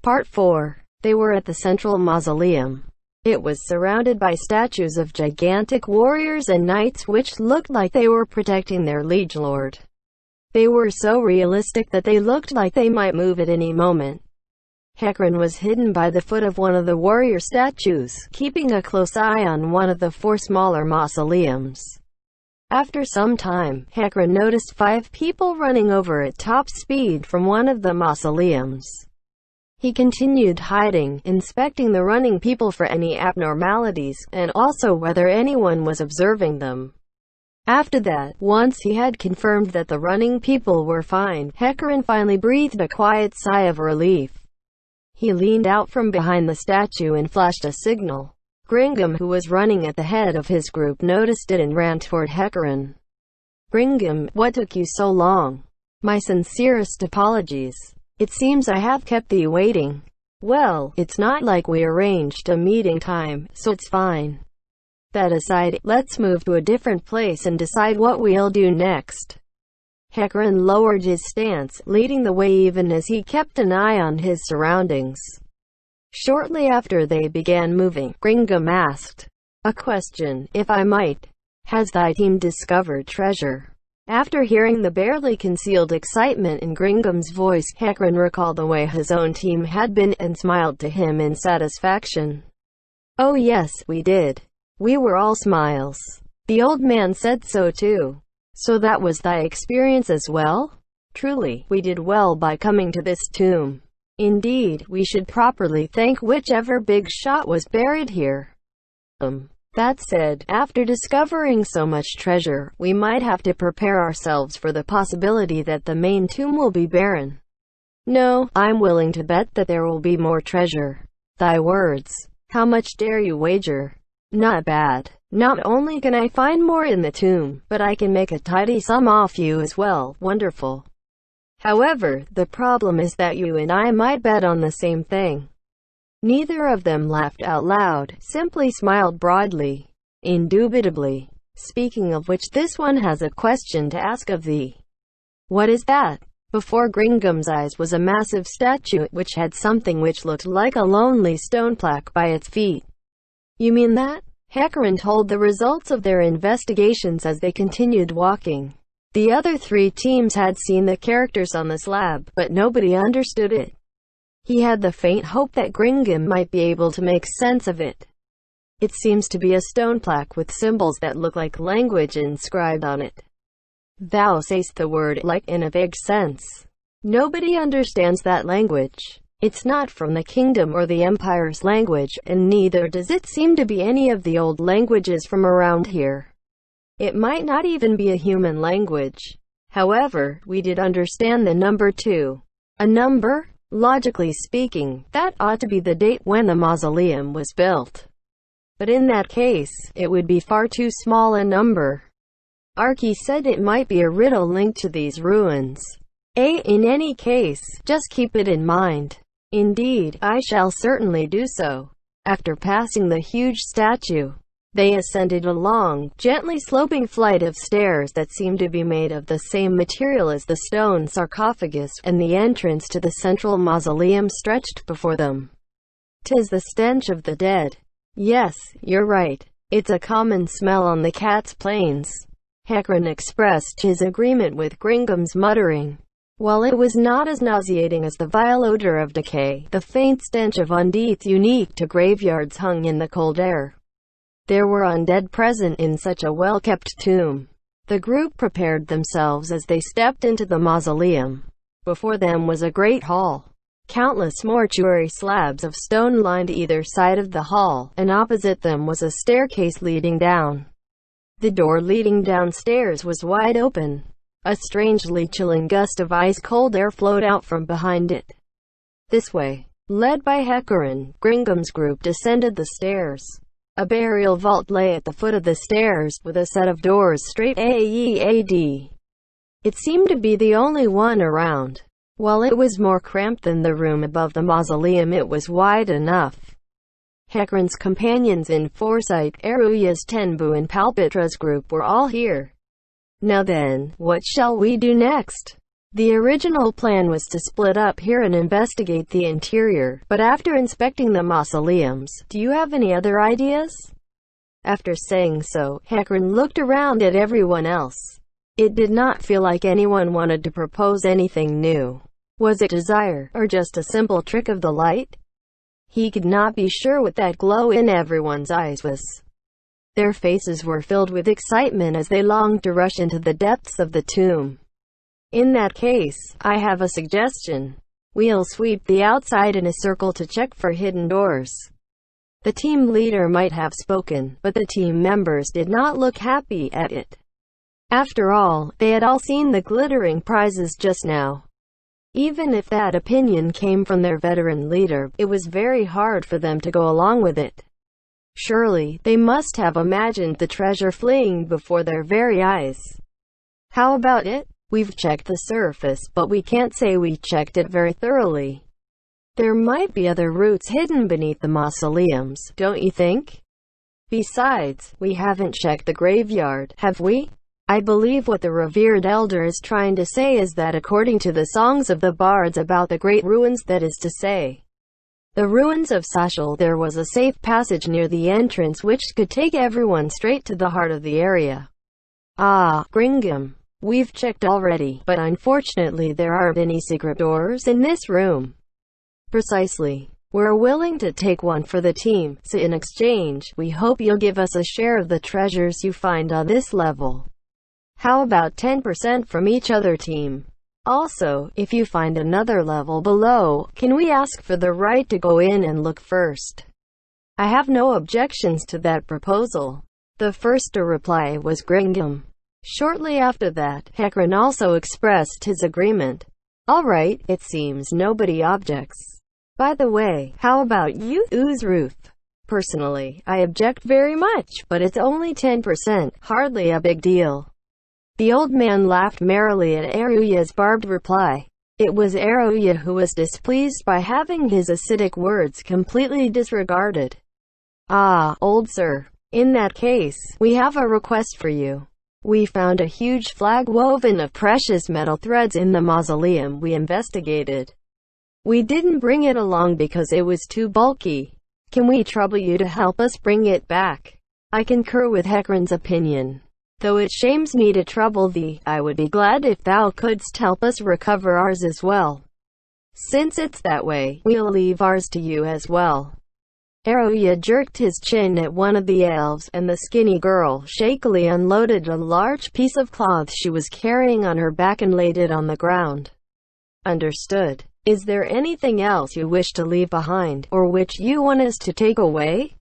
Part 4. They were at the central mausoleum. It was surrounded by statues of gigantic warriors and knights which looked like they were protecting their liege lord. They were so realistic that they looked like they might move at any moment. Hecarim was hidden by the foot of one of the warrior statues, keeping a close eye on one of the 4 smaller mausoleums. After some time, Hecarim noticed 5 people running over at top speed from one of the mausoleums. He continued hiding, inspecting the running people for any abnormalities, and also whether anyone was observing them. After that, once he had confirmed that the running people were fine, Hecarim finally breathed a quiet sigh of relief. He leaned out from behind the statue and flashed a signal. Gringam, who was running at the head of his group, noticed it and ran toward Hecarim. "Gringam, what took you so long? My sincerest apologies. It seems I have kept thee waiting." "Well, it's not like we arranged a meeting time, so it's fine. That aside, let's move to a different place and decide what we'll do next." Hecarim lowered his stance, leading the way even as he kept an eye on his surroundings. Shortly after they began moving, Gringam asked, "A question, if I might. Has thy team discovered treasure?" After hearing the barely concealed excitement in Gringam's voice, Hecarim recalled the way his own team had been and smiled to him in satisfaction. "Oh yes, we did. We were all smiles. The old man said so too. So that was thy experience as well? Truly, we did well by coming to this tomb. Indeed, we should properly thank whichever big shot was buried here. That said, after discovering so much treasure, we might have to prepare ourselves for the possibility that the main tomb will be barren. No, I'm willing to bet that there will be more treasure." "Thy words. How much dare you wager?" "Not bad. Not only can I find more in the tomb, but I can make a tidy sum off you as well." "Wonderful. However, the problem is that you and I might bet on the same thing." Neither of them laughed out loud, simply smiled broadly. "Indubitably. Speaking of which, this one has a question to ask of thee." "What is that?" Before Gringam's eyes was a massive statue, which had something which looked like a lonely stone plaque by its feet. "You mean that?" Hecarim told the results of their investigations as they continued walking. The other 3 teams had seen the characters on the slab, but nobody understood it. He had the faint hope that Gringam might be able to make sense of it. "It seems to be a stone plaque with symbols that look like language inscribed on it. Thou sayst the word like in a vague sense. Nobody understands that language. It's not from the kingdom or the empire's language, and neither does it seem to be any of the old languages from around here. It might not even be a human language. However, we did understand the number 2. "A number? Logically speaking, that ought to be the date when the mausoleum was built. But in that case, it would be far too small a number." Archie said it might be a riddle linked to these ruins. In any case, just keep it in mind." "Indeed, I shall certainly do so." After passing the huge statue, they ascended a long, gently sloping flight of stairs that seemed to be made of the same material as the stone sarcophagus, and the entrance to the central mausoleum stretched before them. "'Tis the stench of the dead." "Yes, you're right. It's a common smell on the Cat's Plains." Hecarim expressed his agreement with Gringam's muttering. While it was not as nauseating as the vile odor of decay, the faint stench of undeath unique to graveyards hung in the cold air. There were undead present in such a well-kept tomb. The group prepared themselves as they stepped into the mausoleum. Before them was a great hall. Countless mortuary slabs of stone lined either side of the hall, and opposite them was a staircase leading down. The door leading downstairs was wide open. A strangely chilling gust of ice-cold air flowed out from behind it. "This way." Led by Hecarim, Gringam's group descended the stairs. A burial vault lay at the foot of the stairs, with a set of doors straight ahead. It seemed to be the only one around. While it was more cramped than the room above the mausoleum, it was wide enough. Hecarim's companions in foresight, Aruya's Tenbu and Palpitra's group were all here. "Now then, what shall we do next?" The original plan was to split up here and investigate the interior, but after inspecting the mausoleums, do you have any other ideas? After saying so, Hecarim looked around at everyone else. It did not feel like anyone wanted to propose anything new. Was it desire, or just a simple trick of the light? He could not be sure what that glow in everyone's eyes was. Their faces were filled with excitement as they longed to rush into the depths of the tomb. In that case, I have a suggestion. We'll sweep the outside in a circle to check for hidden doors. The team leader might have spoken, but the team members did not look happy at it. After all, they had all seen the glittering prizes just now. Even if that opinion came from their veteran leader, it was very hard for them to go along with it. Surely, they must have imagined the treasure fleeing before their very eyes. How about it? We've checked the surface, but we can't say we checked it very thoroughly. There might be other routes hidden beneath the mausoleums, don't you think? Besides, we haven't checked the graveyard, have we? I believe what the revered elder is trying to say is that according to the songs of the bards about the great ruins, that is to say, the ruins of Sashal, there was a safe passage near the entrance which could take everyone straight to the heart of the area. Ah, Gringham. We've checked already, but unfortunately there aren't any secret doors in this room. Precisely. We're willing to take one for the team, so in exchange, we hope you'll give us a share of the treasures you find on this level. How about 10% from each other team? Also, if you find another level below, can we ask for the right to go in and look first? I have no objections to that proposal. The first to reply was Gringham. Shortly after that, Hecarim also expressed his agreement. All right, it seems nobody objects. By the way, how about you, Uzruth? Personally, I object very much, but it's only 10%, hardly a big deal. The old man laughed merrily at Aruya's barbed reply. It was Aruya who was displeased by having his acidic words completely disregarded. Ah, old sir. In that case, we have a request for you. We found a huge flag woven of precious metal threads in the mausoleum we investigated. We didn't bring it along because it was too bulky. Can we trouble you to help us bring it back? I concur with Hecarim's opinion. Though it shames me to trouble thee, I would be glad if thou couldst help us recover ours as well. Since it's that way, we'll leave ours to you as well. Aruya jerked his chin at one of the elves, and the skinny girl shakily unloaded a large piece of cloth she was carrying on her back and laid it on the ground. Understood. Is there anything else you wish to leave behind, or which you want us to take away?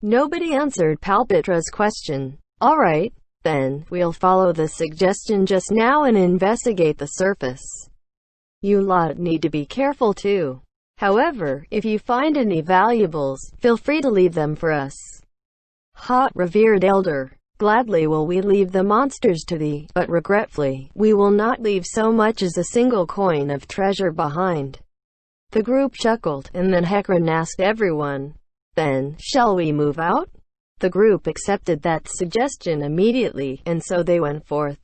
Nobody answered Palpitra's question. All right, then, we'll follow the suggestion just now and investigate the surface. You lot need to be careful too. However, if you find any valuables, feel free to leave them for us. Ha, revered elder. Gladly will we leave the monsters to thee, but regretfully, we will not leave so much as a single coin of treasure behind. The group chuckled, and then Hecarim asked everyone, then, shall we move out? The group accepted that suggestion immediately, and so they went forth.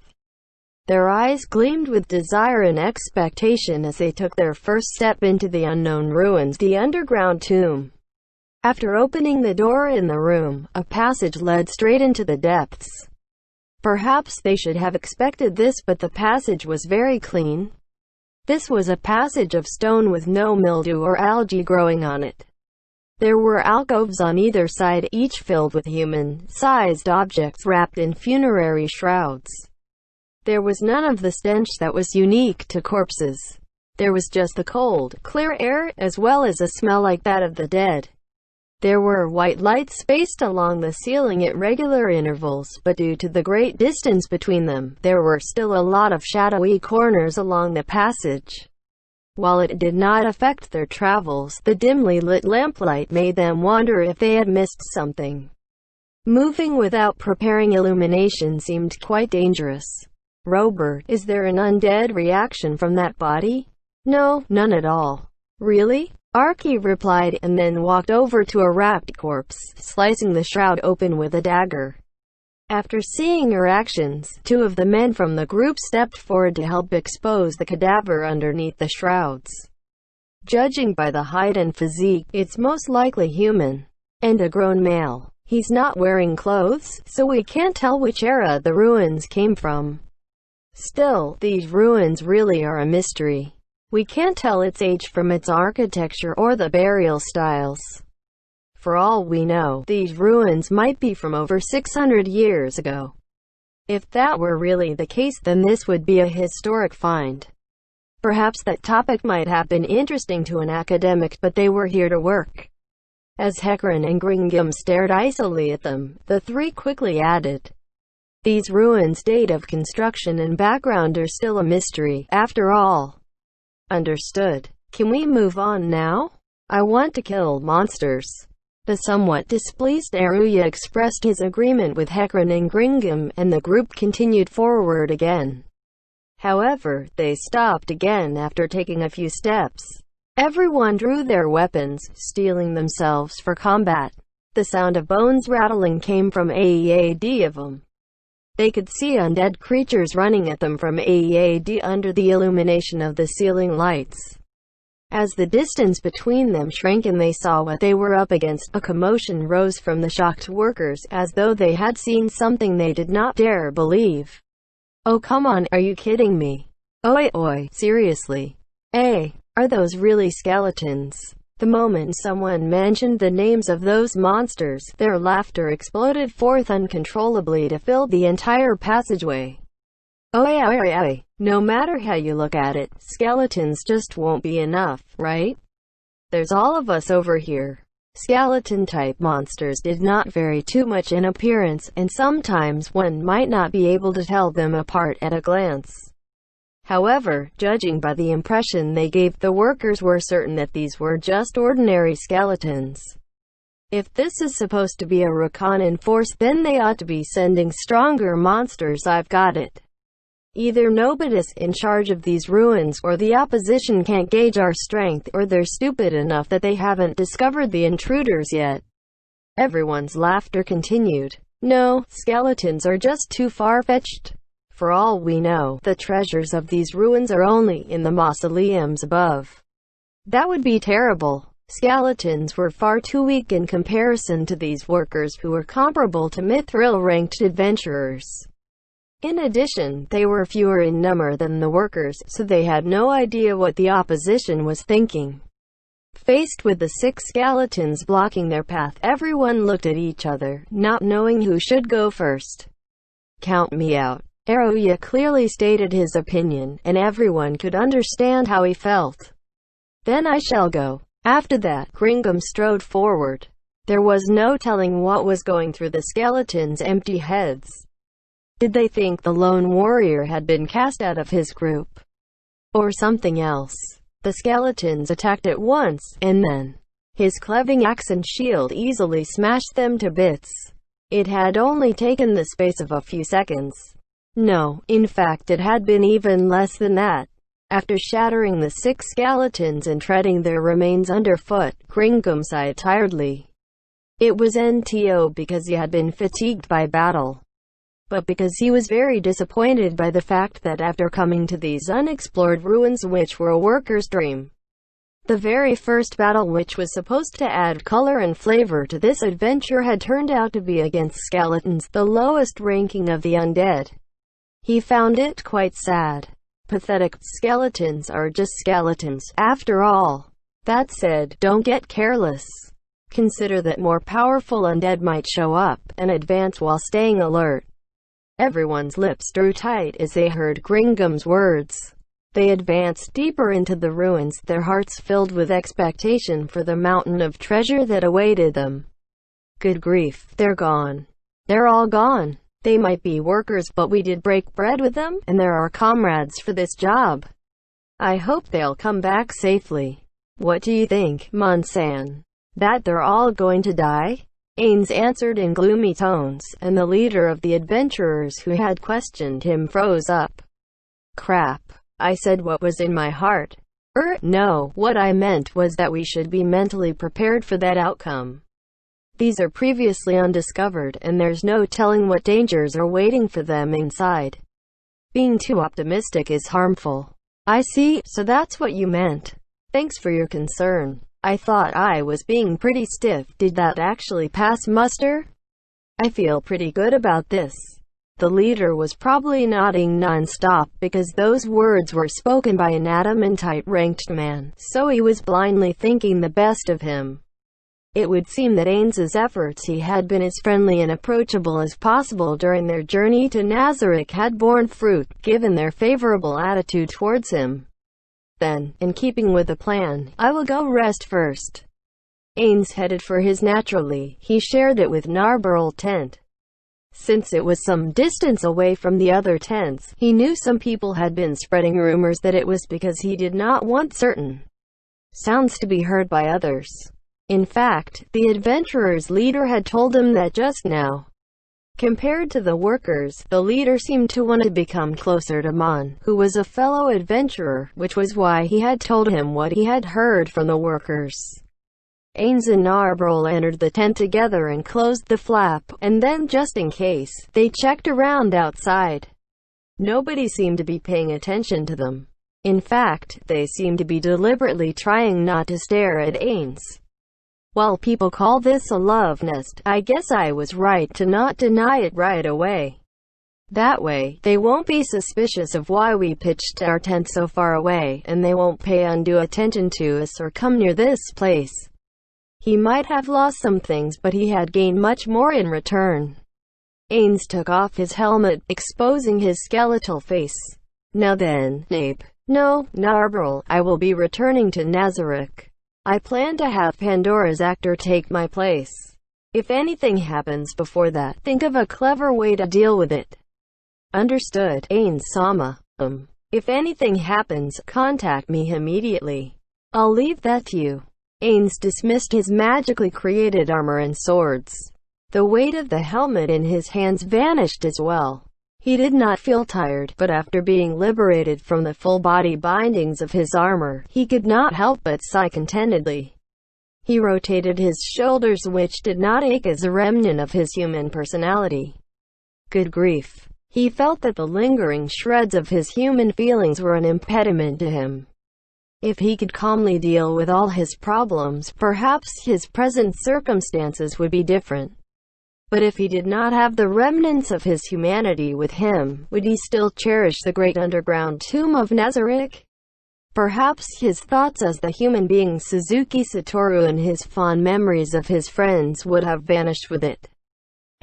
Their eyes gleamed with desire and expectation as they took their first step into the unknown ruins, the underground tomb. After opening the door in the room, a passage led straight into the depths. Perhaps they should have expected this, but the passage was very clean. This was a passage of stone with no mildew or algae growing on it. There were alcoves on either side, each filled with human-sized objects wrapped in funerary shrouds. There was none of the stench that was unique to corpses. There was just the cold, clear air, as well as a smell like that of the dead. There were white lights spaced along the ceiling at regular intervals, but due to the great distance between them, there were still a lot of shadowy corners along the passage. While it did not affect their travels, the dimly lit lamplight made them wonder if they had missed something. Moving without preparing illumination seemed quite dangerous. Robert, is there an undead reaction from that body? No, none at all. Really? Archie replied, and then walked over to a wrapped corpse, slicing the shroud open with a dagger. After seeing her actions, two of the men from the group stepped forward to help expose the cadaver underneath the shrouds. Judging by the height and physique, it's most likely human. And a grown male. He's not wearing clothes, so we can't tell which era the ruins came from. Still, these ruins really are a mystery. We can't tell its age from its architecture or the burial styles. For all we know, these ruins might be from over 600 years ago. If that were really the case, then this would be a historic find. Perhaps that topic might have been interesting to an academic, but they were here to work. As Hecarim and Gringham stared icily at them, the three quickly added, "These ruins' date of construction and background are still a mystery, after all." Understood. Can we move on now? I want to kill monsters. The somewhat displeased Maruyama expressed his agreement with Hecarim and Gringham, and the group continued forward again. However, they stopped again after taking a few steps. Everyone drew their weapons, steeling themselves for combat. The sound of bones rattling came from ahead of them. They could see undead creatures running at them from ahead under the illumination of the ceiling lights. As the distance between them shrank and they saw what they were up against, a commotion rose from the shocked workers, as though they had seen something they did not dare believe. "Oh come on, are you kidding me? Oi, seriously? Are those really skeletons?" The moment someone mentioned the names of those monsters, their laughter exploded forth uncontrollably to fill the entire passageway. Oi. No matter how you look at it, skeletons just won't be enough, right? There's all of us over here. Skeleton-type monsters did not vary too much in appearance, and sometimes one might not be able to tell them apart at a glance. However, judging by the impression they gave, the workers were certain that these were just ordinary skeletons. If this is supposed to be a recon force, then they ought to be sending stronger monsters. I've got it. Either nobody's in charge of these ruins, or the opposition can't gauge our strength, or they're stupid enough that they haven't discovered the intruders yet. Everyone's laughter continued. No, skeletons are just too far-fetched. For all we know, the treasures of these ruins are only in the mausoleums above. That would be terrible. Skeletons were far too weak in comparison to these workers, who were comparable to mithril-ranked adventurers. In addition, they were fewer in number than the workers, so they had no idea what the opposition was thinking. Faced with the 6 skeletons blocking their path, everyone looked at each other, not knowing who should go first. "Count me out." Maruyama clearly stated his opinion, and everyone could understand how he felt. "Then I shall go." After that, Gringham strode forward. There was no telling what was going through the skeletons' empty heads. Did they think the lone warrior had been cast out of his group? Or something else? The skeletons attacked at once, and then his cleaving axe and shield easily smashed them to bits. It had only taken the space of a few seconds. No, in fact it had been even less than that. After shattering the 6 skeletons and treading their remains underfoot, Gringham sighed tiredly. It was not because he had been fatigued by battle, but because he was very disappointed by the fact that after coming to these unexplored ruins, which were a worker's dream, the very first battle, which was supposed to add color and flavor to this adventure, had turned out to be against skeletons, the lowest ranking of the undead. He found it quite sad. Pathetic. Skeletons are just skeletons, after all. That said, don't get careless. Consider that more powerful undead might show up, and advance while staying alert. Everyone's lips drew tight as they heard Gringham's words. They advanced deeper into the ruins, their hearts filled with expectation for the mountain of treasure that awaited them. Good grief, they're gone. They're all gone. They might be workers, but we did break bread with them, and they're our comrades for this job. I hope they'll come back safely. What do you think, Monsan? That they're all going to die? Ains answered in gloomy tones, and the leader of the adventurers who had questioned him froze up. Crap. I said what was in my heart. No, what I meant was that we should be mentally prepared for that outcome. These are previously undiscovered, and there's no telling what dangers are waiting for them inside. Being too optimistic is harmful. I see, so that's what you meant. Thanks for your concern. I thought I was being pretty stiff. Did that actually pass muster? I feel pretty good about this. The leader was probably nodding non-stop, because those words were spoken by an adamantite-ranked man, so he was blindly thinking the best of him. It would seem that Ains's efforts he had been as friendly and approachable as possible during their journey to Nazareth had borne fruit, given their favorable attitude towards him. Then, in keeping with the plan, I will go rest first. Ains headed for his naturally. He shared it with Narburl tent. Since it was some distance away from the other tents, he knew some people had been spreading rumors that it was because he did not want certain sounds to be heard by others. In fact, the adventurer's leader had told him that just now. Compared to the workers, the leader seemed to want to become closer to Mon, who was a fellow adventurer, which was why he had told him what he had heard from the workers. Ains and Narbrol entered the tent together and closed the flap, and then, just in case, they checked around outside. Nobody seemed to be paying attention to them. In fact, they seemed to be deliberately trying not to stare at Ains. While people call this a love nest, I guess I was right to not deny it right away. That way, they won't be suspicious of why we pitched our tent so far away, and they won't pay undue attention to us or come near this place. He might have lost some things, but he had gained much more in return. Ains took off his helmet, exposing his skeletal face. Now then, Nape. No, Narbrol, I will be returning to Nazareth. I plan to have Pandora's actor take my place. If anything happens before that, think of a clever way to deal with it. Understood, Ains-sama. If anything happens, contact me immediately. I'll leave that to you. Ains dismissed his magically created armor and swords. The weight of the helmet in his hands vanished as well. He did not feel tired, but after being liberated from the full-body bindings of his armor, he could not help but sigh contentedly. He rotated his shoulders, which did not ache as a remnant of his human personality. Good grief. He felt that the lingering shreds of his human feelings were an impediment to him. If he could calmly deal with all his problems, perhaps his present circumstances would be different. But if he did not have the remnants of his humanity with him, would he still cherish the great underground tomb of Nazareth? Perhaps his thoughts as the human being Suzuki Satoru and his fond memories of his friends would have vanished with it.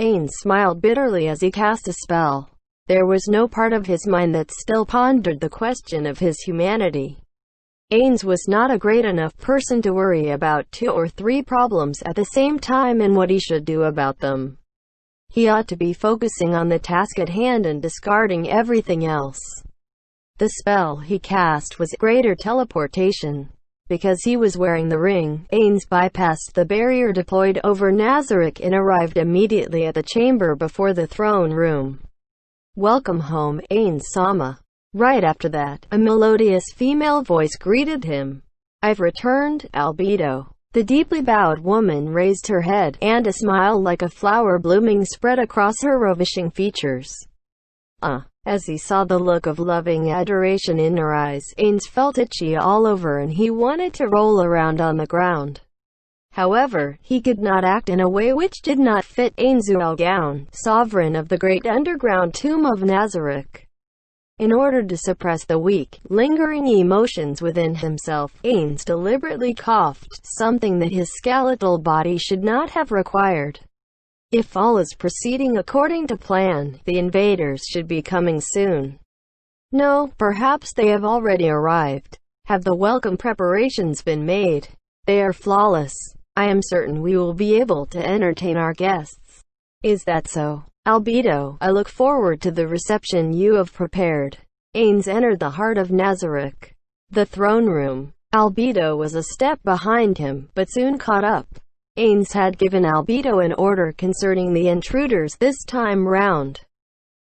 Ains smiled bitterly as he cast a spell. There was no part of his mind that still pondered the question of his humanity. Ains was not a great enough person to worry about 2 or 3 problems at the same time and what he should do about them. He ought to be focusing on the task at hand and discarding everything else. The spell he cast was greater teleportation. Because he was wearing the ring, Ains bypassed the barrier deployed over Nazareth and arrived immediately at the chamber before the throne room. Welcome home, Ains-sama. Right after that, a melodious female voice greeted him. I've returned, Albedo. The deeply bowed woman raised her head, and a smile like a flower blooming spread across her ravishing features. As he saw the look of loving adoration in her eyes, Ains felt itchy all over and he wanted to roll around on the ground. However, he could not act in a way which did not fit Ainsul Gown, sovereign of the great underground tomb of Nazareth. In order to suppress the weak, lingering emotions within himself, Ains deliberately coughed, something that his skeletal body should not have required. If all is proceeding according to plan, the invaders should be coming soon. No, perhaps they have already arrived. Have the welcome preparations been made? They are flawless. I am certain we will be able to entertain our guests. Is that so? Albedo, I look forward to the reception you have prepared. Ains entered the heart of Nazareth. The throne room. Albedo was a step behind him, but soon caught up. Ains had given Albedo an order concerning the intruders this time round.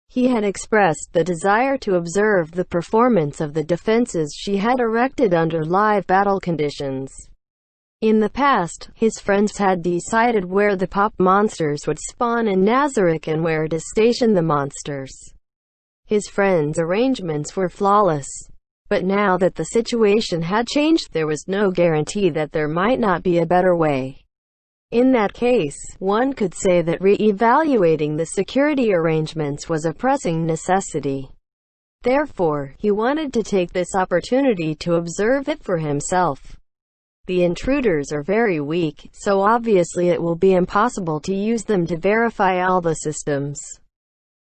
He had expressed the desire to observe the performance of the defenses she had erected under live battle conditions. In the past, his friends had decided where the pop monsters would spawn in Nazarick and where to station the monsters. His friends' arrangements were flawless. But now that the situation had changed, there was no guarantee that there might not be a better way. In that case, one could say that re-evaluating the security arrangements was a pressing necessity. Therefore, he wanted to take this opportunity to observe it for himself. The intruders are very weak, so obviously it will be impossible to use them to verify all the systems.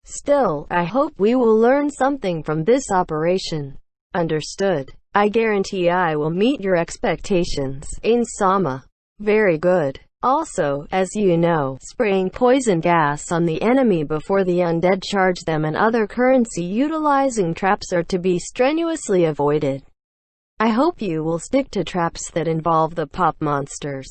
Still, I hope we will learn something from this operation. Understood. I guarantee I will meet your expectations, Ains-sama. Very good. Also, as you know, spraying poison gas on the enemy before the undead charge them and other currency-utilizing traps are to be strenuously avoided. I hope you will stick to traps that involve the pop monsters.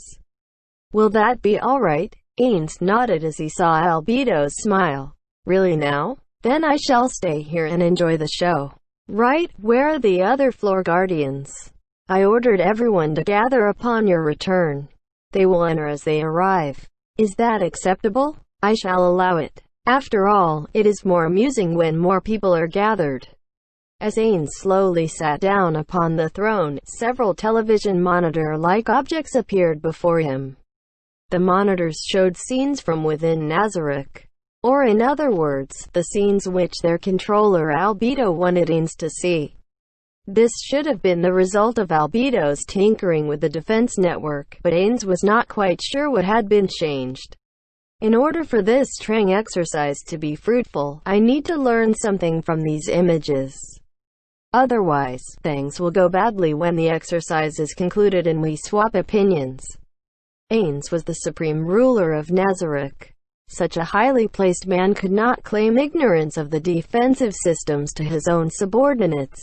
Will that be alright? Ains nodded as he saw Albedo's smile. Really now? Then I shall stay here and enjoy the show. Right, where are the other floor guardians? I ordered everyone to gather upon your return. They will enter as they arrive. Is that acceptable? I shall allow it. After all, it is more amusing when more people are gathered. As Ains slowly sat down upon the throne, several television monitor-like objects appeared before him. The monitors showed scenes from within Nazarick. Or in other words, the scenes which their controller Albedo wanted Ains to see. This should have been the result of Albedo's tinkering with the defense network, but Ains was not quite sure what had been changed. In order for this training exercise to be fruitful, I need to learn something from these images. Otherwise, things will go badly when the exercise is concluded and we swap opinions. Ains was the supreme ruler of Nazarick. Such a highly placed man could not claim ignorance of the defensive systems to his own subordinates.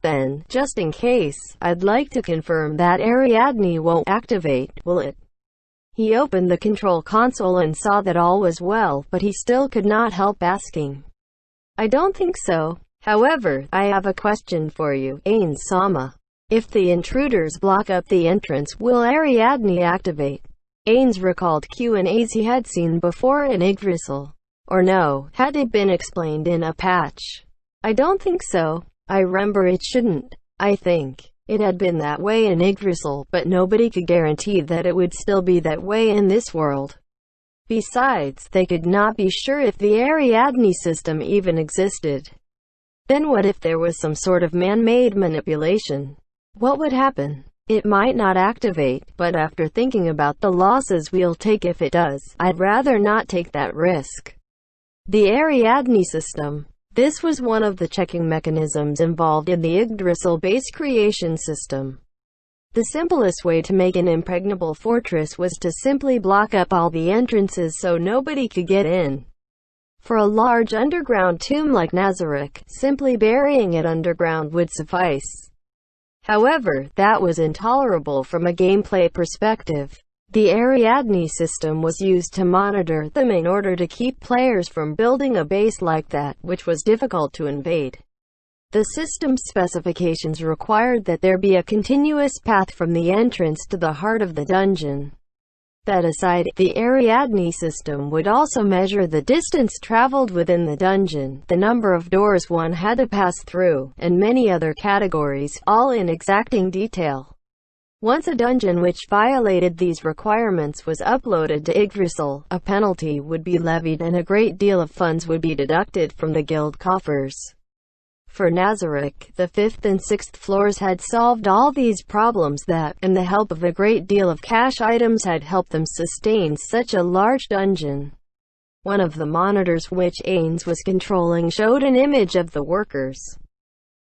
Then, just in case, I'd like to confirm that Ariadne won't activate, will it? He opened the control console and saw that all was well, but he still could not help asking. I don't think so. However, I have a question for you, Ains-sama. If the intruders block up the entrance, will Ariadne activate? Ains recalled Q&As he had seen before in Yggdrasil. Or no, had it been explained in a patch? I don't think so. I remember it shouldn't. I think it had been that way in Yggdrasil, but nobody could guarantee that it would still be that way in this world. Besides, they could not be sure if the Ariadne system even existed. Then what if there was some sort of man-made manipulation? What would happen? It might not activate, but after thinking about the losses we'll take if it does, I'd rather not take that risk. The Ariadne system. This was one of the checking mechanisms involved in the Yggdrasil base creation system. The simplest way to make an impregnable fortress was to simply block up all the entrances so nobody could get in. For a large underground tomb like Nazarick, simply burying it underground would suffice. However, that was intolerable from a gameplay perspective. The Ariadne system was used to monitor them in order to keep players from building a base like that, which was difficult to invade. The system's specifications required that there be a continuous path from the entrance to the heart of the dungeon. That aside, the Ariadne system would also measure the distance traveled within the dungeon, the number of doors one had to pass through, and many other categories, all in exacting detail. Once a dungeon which violated these requirements was uploaded to Yggdrasil, a penalty would be levied and a great deal of funds would be deducted from the guild coffers. For Nazarick, the 5th and 6th floors had solved all these problems that, and the help of a great deal of cash items had helped them sustain such a large dungeon. One of the monitors which Ains was controlling showed an image of the workers.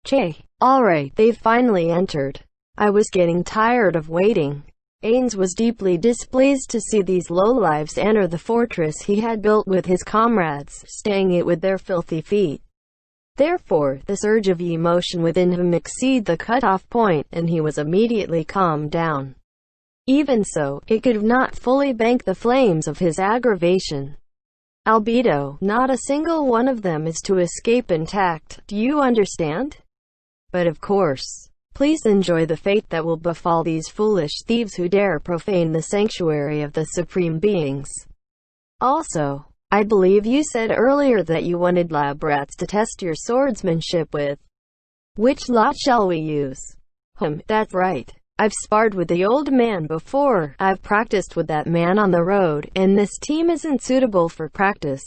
Che. Alright, they've finally entered. I was getting tired of waiting. Ains was deeply displeased to see these lowlives enter the fortress he had built with his comrades, staying it with their filthy feet. Therefore, the surge of emotion within him exceeded the cut-off point, and he was immediately calmed down. Even so, it could not fully bank the flames of his aggravation. Albedo, not a single one of them is to escape intact, do you understand? But of course. Please enjoy the fate that will befall these foolish thieves who dare profane the sanctuary of the Supreme Beings. Also, I believe you said earlier that you wanted lab rats to test your swordsmanship with. Which lot shall we use? That's right. I've sparred with the old man before. I've practiced with that man on the road, and this team isn't suitable for practice.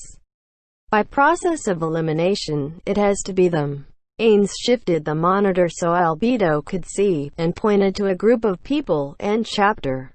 By process of elimination, it has to be them. Ains shifted the monitor so Albedo could see, and pointed to a group of people, and chapter.